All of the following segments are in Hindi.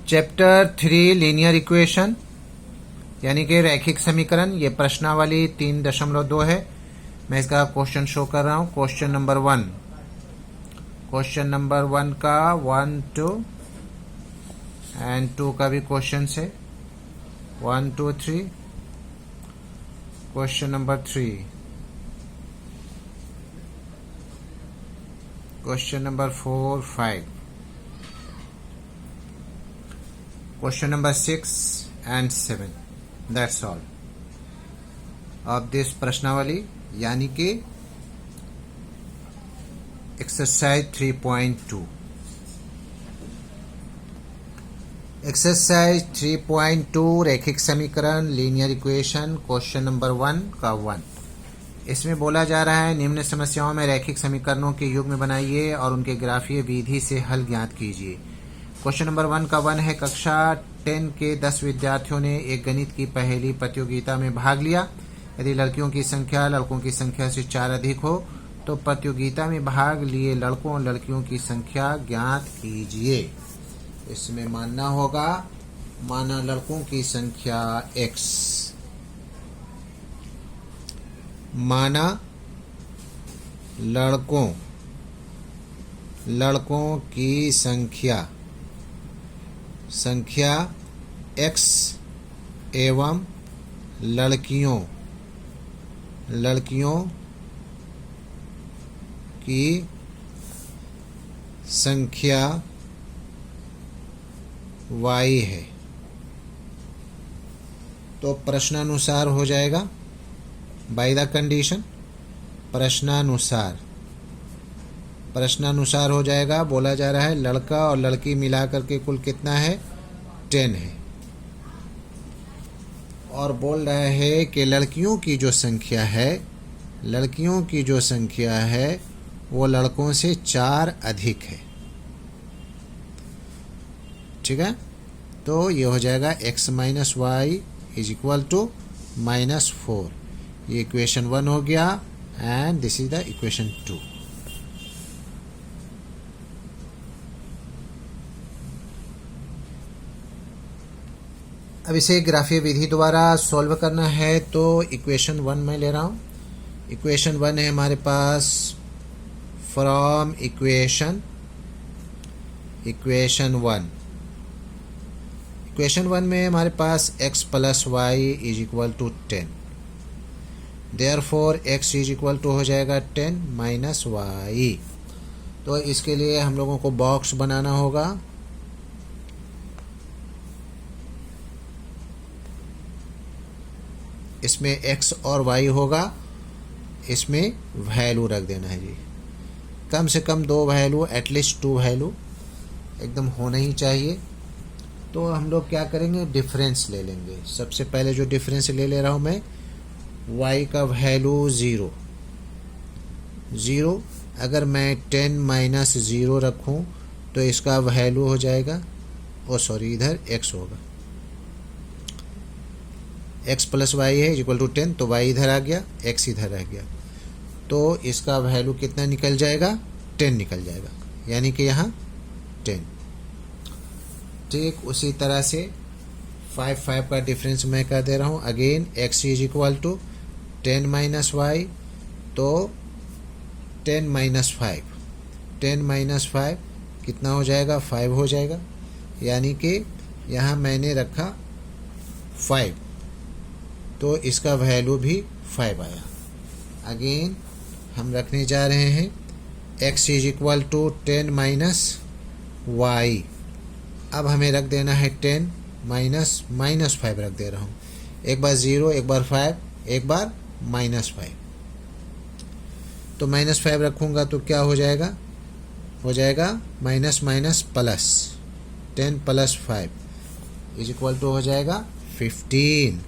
चैप्टर 3 लीनियर इक्वेशन यानी कि रैखिक समीकरण। ये प्रश्नावली 3.2 है। मैं इसका क्वेश्चन शो कर रहा हूँ। क्वेश्चन नंबर 1 का 1, 2 एंड 2 का भी क्वेश्चन है। 1, 2, 3। Question number 3, question number 4, 5, question number 6 and 7. That's all of this प्रश्नावली यानी कि एक्सरसाइज 3.2। एक्सरसाइज 3.2 रैखिक समीकरण लीनियर इक्वेशन क्वेश्चन नंबर 1 का 1। इसमें बोला जा रहा है निम्न समस्याओं में रैखिक समीकरणों के युग्म बनाइए और उनके ग्राफीय विधि से हल ज्ञात कीजिए। क्वेश्चन नंबर 1 का 1 है, कक्षा 10 के 10 विद्यार्थियों ने एक गणित की पहेली प्रतियोगिता में भाग लिया। यदि लड़कियों की संख्या लड़कों की संख्या से 4 अधिक हो तो प्रतियोगिता में भाग लिए लड़कों और लड़कियों की संख्या ज्ञात कीजिए। इसमें मानना होगा, माना लड़कों की संख्या x, माना लड़कों की संख्या x एवं लड़कियों की संख्या y है। तो प्रश्नानुसार हो जाएगा, बाय द कंडीशन। प्रश्नानुसार हो जाएगा। बोला जा रहा है लड़का और लड़की मिलाकर के कुल कितना है, 10 है। और बोल रहा है कि लड़कियों की जो संख्या है वो लड़कों से 4 अधिक है। ठीक है, तो ये हो जाएगा x minus y is equal to -4। ये इक्वेशन 1 हो गया and this is the equation 2। अब इसे ग्राफीय विधि द्वारा सॉल्व करना है। तो इक्वेशन 1 मैं ले रहा हूँ। इक्वेशन 1 है हमारे पास फ्रॉम इक्वेशन 1 में हमारे पास x plus y is equal to 10। Therefore x is equal to हो जाएगा 10 माइनस वाई। तो इसके लिए हम लोगों को बॉक्स बनाना होगा। इसमें x और y होगा, इसमें वैल्यू रख देना है जी। कम से कम 2 वैल्यू, एटलीस्ट 2 वैल्यू एकदम होना ही चाहिए। तो हम लोग क्या करेंगे, डिफरेंस ले लेंगे। सबसे पहले जो डिफरेंस ले रहा हूँ मैं, y का वैल्यू 0। अगर मैं 10 माइनस 0 रखूँ तो इसका वैल्यू हो जाएगा, इधर x होगा। x प्लस वाई है इक्वल टू 10, तो y इधर आ गया, x इधर रह गया। तो इसका वैल्यू कितना निकल जाएगा, 10 निकल जाएगा, यानी कि यहाँ 10। ठीक उसी तरह से 5 का डिफरेंस मैं कर दे रहा हूँ। Again x is equal to 10 minus y, तो 10 माइनस 5 कितना हो जाएगा, 5 हो जाएगा। यानी कि यहाँ मैंने रखा 5, तो इसका वैल्यू भी 5 आया। अगेन हम रखने जा रहे हैं x is equal to 10 minus y. अब हमें रख देना है 10 माइनस 5 रख दे रहा हूँ। एक बार 0, एक बार 5, एक बार -5। तो -5 रखूँगा तो क्या हो जाएगा, minus plus 10 plus 5 is equal to हो जाएगा 15।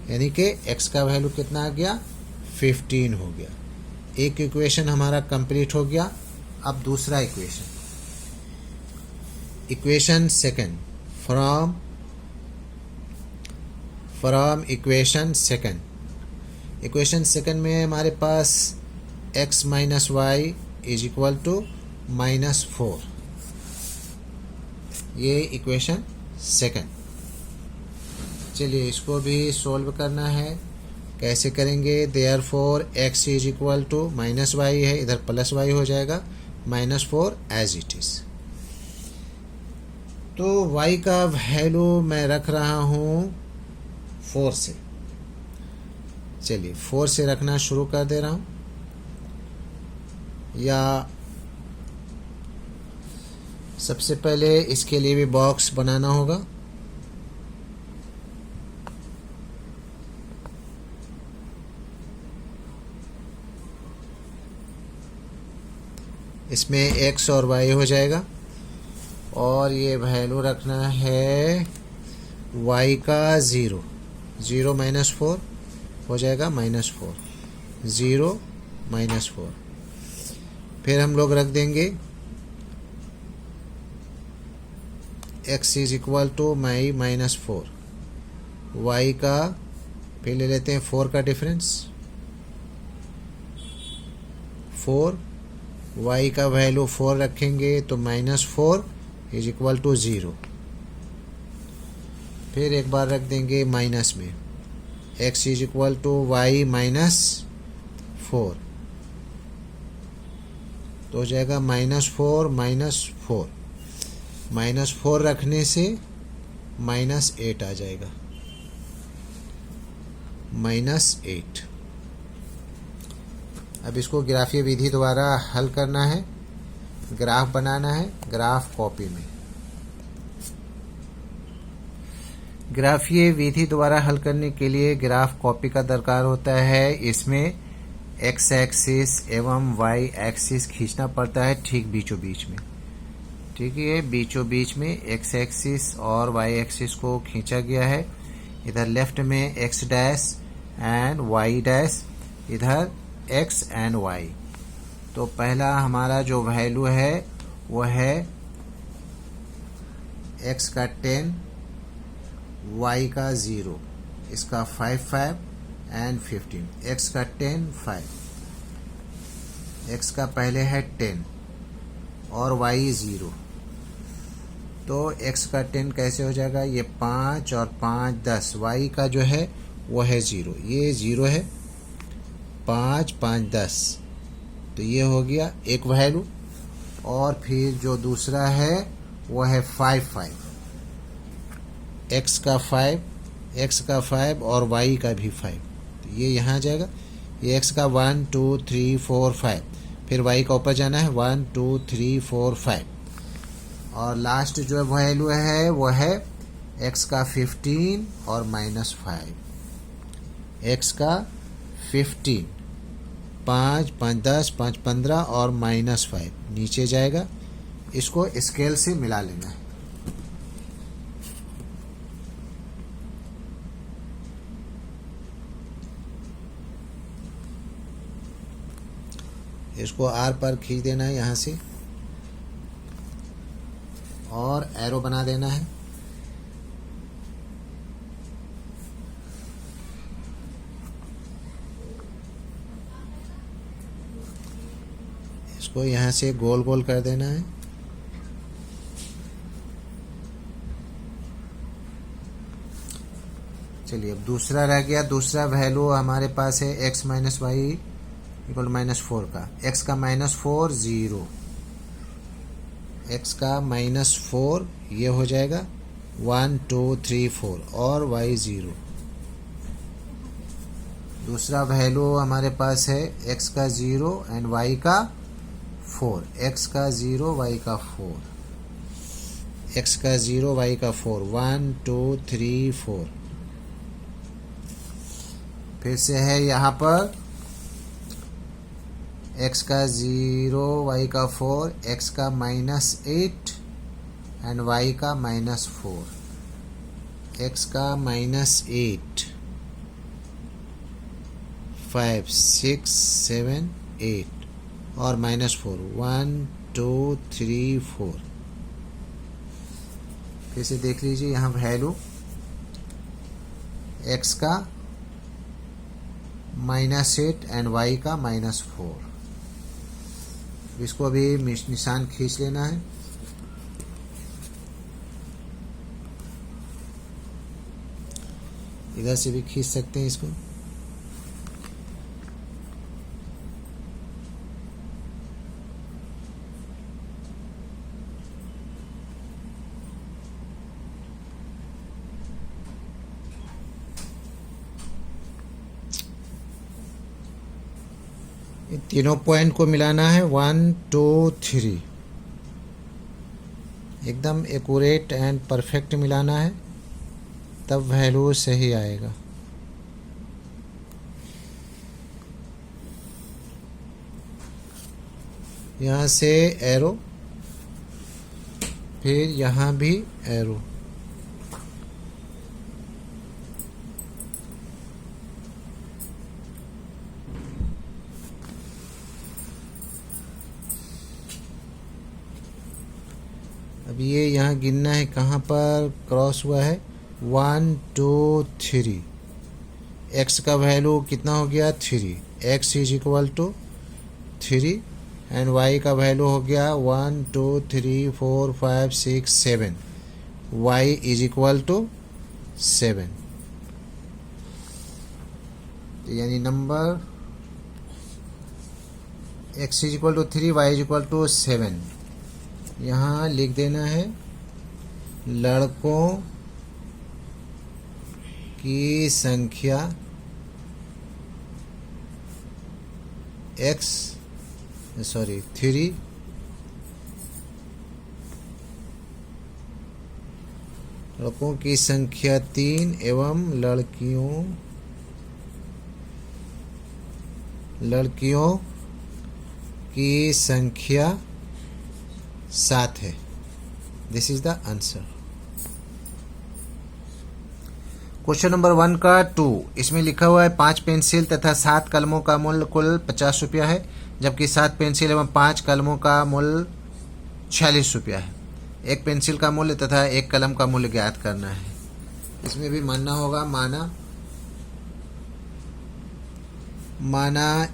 यानी कि x का वैल्यू कितना आ गया, 15 हो गया। एक इक्वेशन हमारा कंप्लीट हो गया। अब दूसरा equation second from equation second में हमारे पास x minus y is equal to -4। ये इक्वेशन सेकंड। चलिए इसको भी सोल्व करना है। कैसे करेंगे? Therefore x is equal to minus y है, इधर प्लस वाई हो जाएगा, -4 एज इट इज। तो y का वैल्यू मैं रख रहा हूँ 4 से। चलिए 4 से रखना शुरू कर दे रहा हूँ, या सबसे पहले इसके लिए भी बॉक्स बनाना होगा। इसमें x और y हो जाएगा, और ये वैल्यू रखना है y का 0 -4 हो जाएगा, -4 0 -4। फिर हम लोग रख देंगे x is equal to -4, y का फिर ले लेते हैं 4 का डिफरेंस, 4 y का वैल्यू 4 रखेंगे तो -4 इज इक्वल टू 0। फिर एक बार रख देंगे माइनस में, x is equal to y -4, तो हो जाएगा -4 -4, -4 रखने से -8 आ जाएगा, -8। अब इसको ग्राफीय विधि द्वारा हल करना है, ग्राफ बनाना है, ग्राफ कॉपी में। ग्राफीय विधि द्वारा हल करने के लिए ग्राफ कॉपी का दरकार होता है। इसमें x एक्सिस एवं y एक्सिस खींचना पड़ता है ठीक बीचों बीच में। ठीक है, बीचों बीच में x एक्सिस और y एक्सिस को खींचा गया है। इधर लेफ्ट में x dash and y dash, इधर x एंड y। तो पहला हमारा जो वैल्यू है वो है x का 10, y का 0, इसका 5 एंड 15। x का 10 5, x का पहले है 10 और y 0, तो x का 10 कैसे हो जाएगा? ये 5 और 5 10, y का जो है वो है 0, ये 0 है, 5 5 10, तो ये हो गया एक वैल्यू। और फिर जो दूसरा है वो है 5 x का 5, x का 5 और y का भी 5, तो ये यहाँ आ जाएगा। ये x का 1 2 3 4 5, फिर y का ऊपर जाना है 1 2 3 4 5, और लास्ट जो वैल्यू है वो है x का 15 और -5, x का 15, 5 5 10 5 15 और -5 नीचे जाएगा। इसको स्केल से मिला लेना है। इसको आर पर खींच देना है यहाँ से, और एरो बना देना है। इसको यहाँ से गोल गोल कर देना है। चलिए अब दूसरा रह गया। दूसरा वैल्यू हमारे पास है x माइनस वाई इक्वल -4 का। x का -4 0, x का -4 ये हो जाएगा 1 2 3 4 और y 0। दूसरा वैल्यू हमारे पास है x का 0 एंड y का 4, x का 0 y का 4, x का 0 y का 4, 1 2 3 4। फिर से है यहाँ पर x का 0 y का 4, x का -8 एंड y का -4, x का -8 5 6 7 8 और -4 1 2 3 4। फिर से देख लीजिए यहाँ वैल्यू x का -8 एंड y का -4। इसको अभी निशान खींच लेना है। इधर से भी खींच सकते हैं इसको। तीनों पॉइंट को मिलाना है, 1 2 3, एकदम एक्यूरेट एंड परफेक्ट मिलाना है, तब वैल्यू सही आएगा। यहाँ से एरो, फिर यहाँ भी एरो। अब ये यहाँ गिनना है कहाँ पर क्रॉस हुआ है, 1 2 3। x का वैल्यू कितना हो गया, 3, x is equal to 3, and y का वैल्यू हो गया 1 2 3 4 5 6 7, y इज इक्वल टू 7। यानी number x is equal to 3, y is equal to 7। यहाँ लिख देना है लड़कों की संख्या x 3 लड़कों की संख्या 3 एवं लड़कियों की संख्या 7 है। This is the answer. Question number 1 का 2, इसमें लिखा हुआ है 5 पेंसिल तथा 7 कलमों का मूल्य कुल 50 रुपया है, जबकि 7 पेंसिल एवं 5 कलमों का मूल्य 46 रुपया है। एक पेंसिल का मूल्य तथा एक कलम का मूल्य ज्ञात करना है। इसमें भी मानना होगा, माना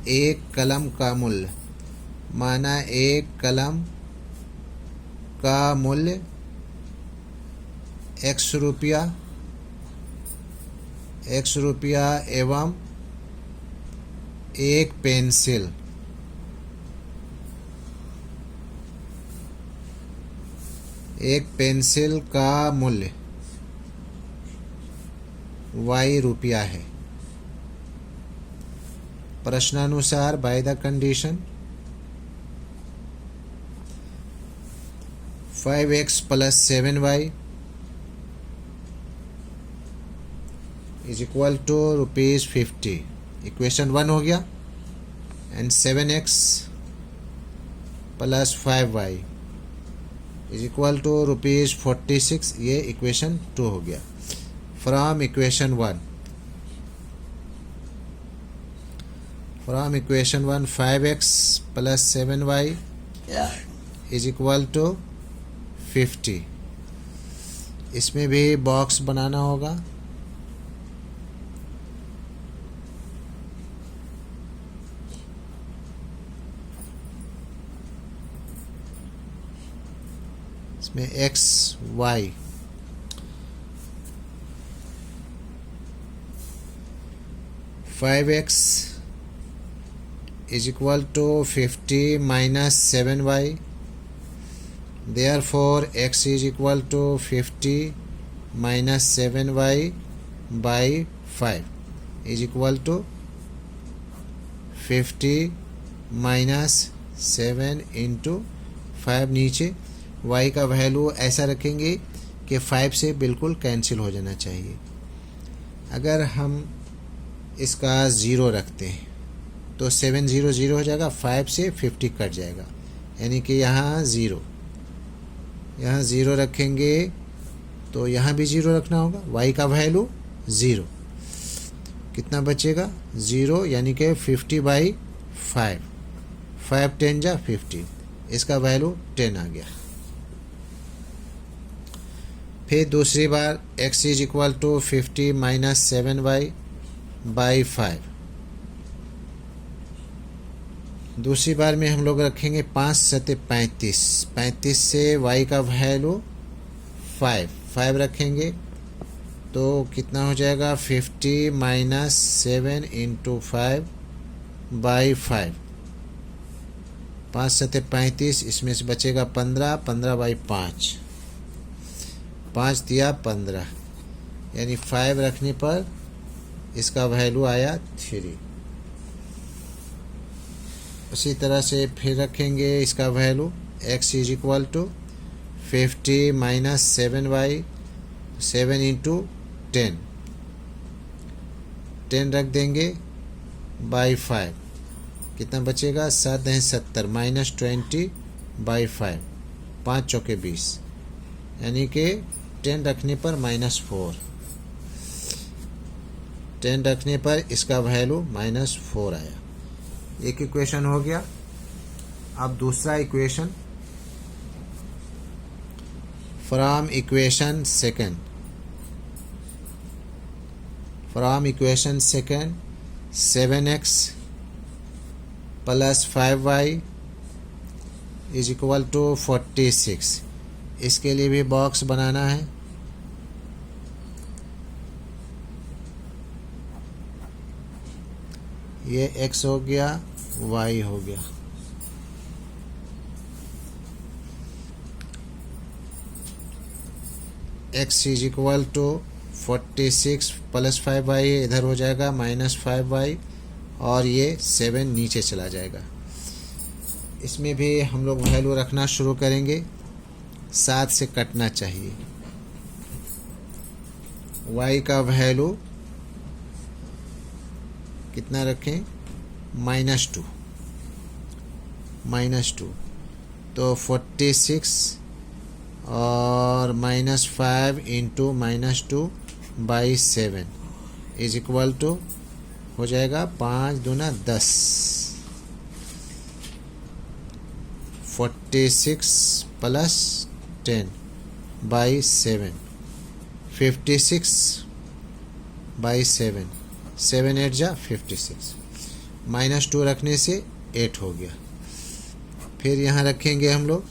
एक कलम का मूल्य x रुपया एवं एक पेंसिल का मूल्य y रुपया है। प्रश्नानुसार by the condition 5x plus 7y is equal to ₹50। Equation 1 हो गया। And 7x plus 5y is equal to ₹46, ये इक्वेशन 2 हो गया। From equation 1 5x plus 7y is equal to 50। इसमें भी बॉक्स बनाना होगा। इसमें x y 5x is equal to 50 minus 7y. Therefore x is equal to 50 minus 7y by 5 is equal to 50 minus 7 into 5। नीचे y का वैल्यू ऐसा रखेंगे कि 5 से बिल्कुल कैंसिल हो जाना चाहिए। अगर हम इसका 0 रखते हैं तो 7 0 0 हो जाएगा, 5 से 50 कट जाएगा, यानी कि यहाँ 0 रखेंगे तो यहाँ भी 0 रखना होगा। y का वैल्यू 0, कितना बचेगा 0, यानी कि 50 बाई 5, 5 10 जा 50, इसका वैल्यू 10 आ गया। फिर दूसरी बार x is equal to 50 minus 7y by 5। दूसरी बार में हम लोग रखेंगे 5 7 35 से y का वैल्यू 5 रखेंगे, तो कितना हो जाएगा 50 माइनस 7 इंटू 5 बाई 5, 5 सत्ते 35, इसमें से बचेगा 15, 15 बाई 5, 5 दिया 15, यानी 5 रखने पर इसका वैल्यू आया 3। उसी तरह से फिर रखेंगे इसका value x is equal to 50 minus 7 7 into 10, 10 रख देंगे बाई 5, कितना बचेगा 7 है 70 माइनस 20 बाई 5, 5 चौके 20, यानी कि 10 रखने पर -4, 10 रखने पर इसका वैल्यू -4 आया। एक इक्वेशन हो गया। अब दूसरा equation, from equation second, from equation second 7x plus 5y is equal to 46। इसके लिए भी बॉक्स बनाना है। ये x हो गया, y हो गया। x is equal to 46 plus 5y, इधर हो जाएगा -5y, और ये 7 नीचे चला जाएगा। इसमें भी हम लोग वैल्यू रखना शुरू करेंगे, 7 से कटना चाहिए। y का वैल्यू कितना रखें, -2, तो 46 और -5 into -2 by 7 is equal to हो जाएगा 5 दूना 10, 46 प्लस 10 बाई 7, 56 बाई 7, 7 8 जा 56, -2 रखने से 8 हो गया। फिर यहाँ रखेंगे हम लोग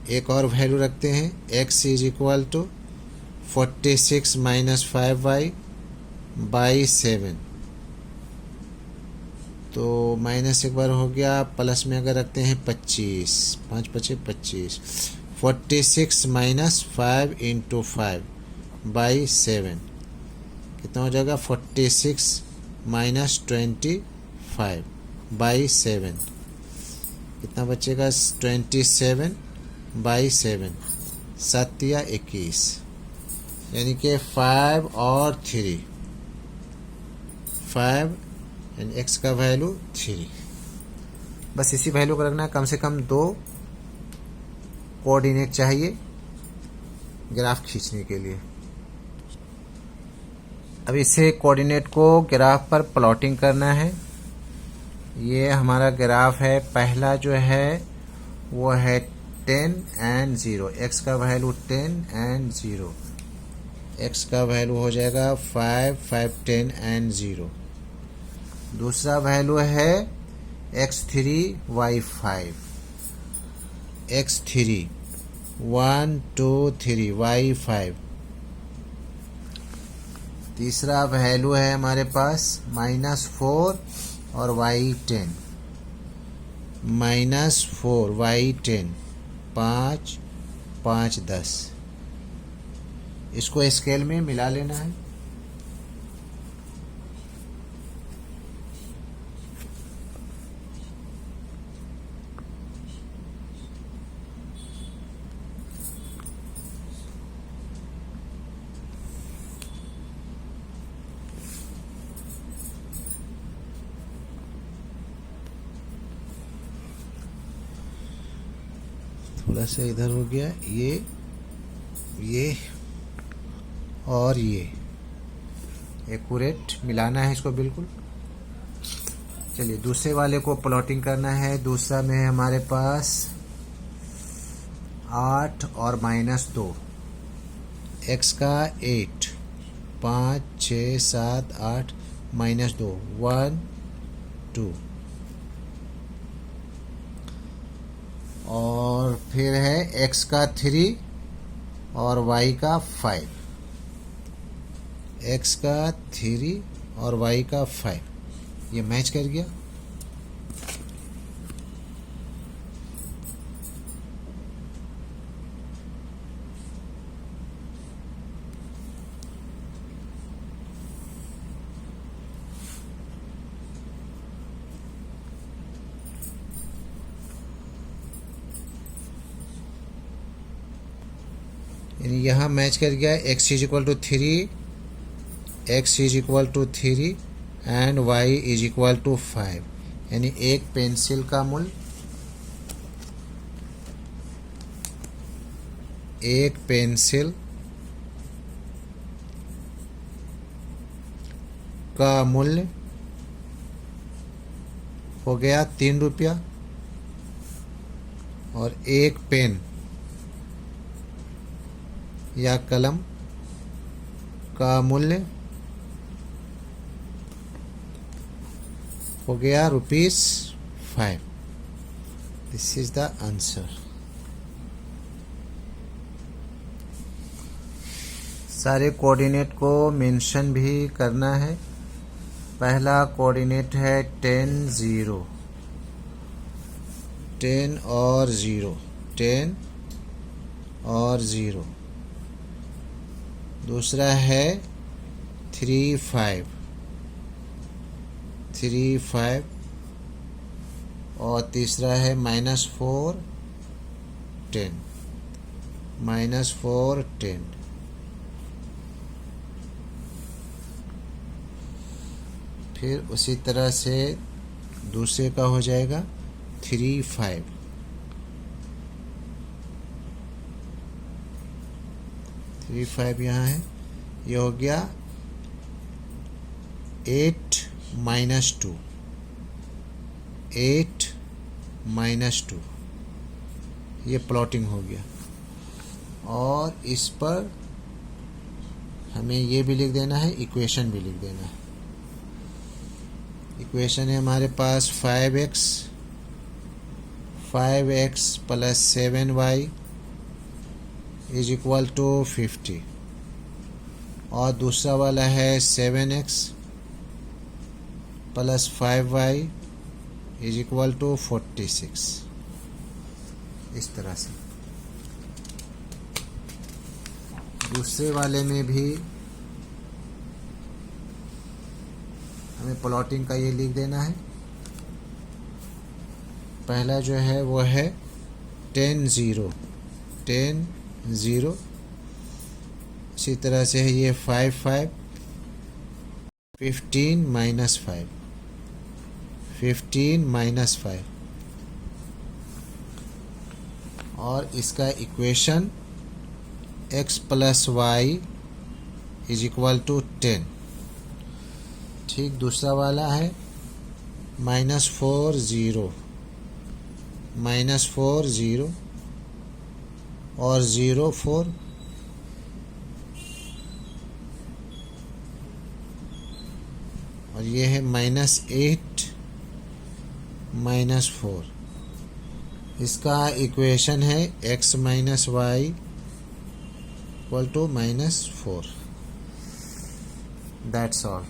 एक और वैल्यू रखते हैं, x is equal to 46 minus 5y by 7, तो माइनस एक बार हो गया, प्लस में अगर रखते हैं 25, 5 25 25, 46 माइनस 5 इंटू 5 बाई 7, कितना हो जाएगा 46 माइनस 25 बाई 7, कितना बचेगा 27 बाई 7, 7 या 21, यानी कि 5 और 3, 5 एंड x का वैल्यू 3। बस इसी वैल्यू को रखना है, कम से कम 2 कोऑर्डिनेट चाहिए ग्राफ खींचने के लिए। अब इसे कोऑर्डिनेट को ग्राफ पर प्लॉटिंग करना है। ये हमारा ग्राफ है, पहला जो है वो है 10 एंड 0, x का वैल्यू 10 एंड 0, x का वैल्यू हो जाएगा 5 5 10 एंड 0। दूसरा वैल्यू है x3 y5, x3 1 2 3 y5। तीसरा वैल्यू है हमारे पास -4 और y10, -4 y10, 5 5 10। इसको स्केल में मिला लेना है। थोड़ा सा इधर हो गया, ये और ये एक्यूरेट मिलाना है इसको बिल्कुल। चलिए दूसरे वाले को प्लॉटिंग करना है। दूसरा में है हमारे पास 8 और -2, x का 8, 5 6 7 8 -2 1 2, और और फिर है x का 3 और y का 5, x का 3 और y का 5, ये मैच कर गया। यानी यहाँ मैच कर गया x is equal to 3, x is equal to 3 and y is equal to 5। यानी एक पेंसिल का मूल्य, एक पेंसिल का मूल्य हो गया 3 रुपया और एक पेन या कलम का मूल्य हो गया ₹5। This is the answer. सारे कोऑर्डिनेट को मेंशन भी करना है। पहला कोऑर्डिनेट है 10 0, 10 और 0, 10 और 0। दूसरा है 3 5, 3 5 और तीसरा है -4 10, -4 10। फिर उसी तरह से दूसरे का हो जाएगा 3 5, 3 5 यहाँ है। ये हो गया 8 -2, 8 -2। ये प्लॉटिंग हो गया। और इस पर हमें ये भी लिख देना है, इक्वेशन भी लिख देना है। इक्वेशन है हमारे पास 5x plus 7y is equal to 50 और दूसरा वाला है 7x plus 5y is equal to 46। इस तरह से दूसरे वाले में भी हमें प्लॉटिंग का ये लिख देना है। पहला जो है वो है 10 0, 10 0। इसी तरह से है ये 5 5, 15 -5, 15 -5। और इसका equation x plus y is equal to 10। ठीक, दूसरा वाला है -4 0, -4 0 और 0 4। और ये है -8 -4। इसका इक्वेशन है x minus y equal to -4। That's all.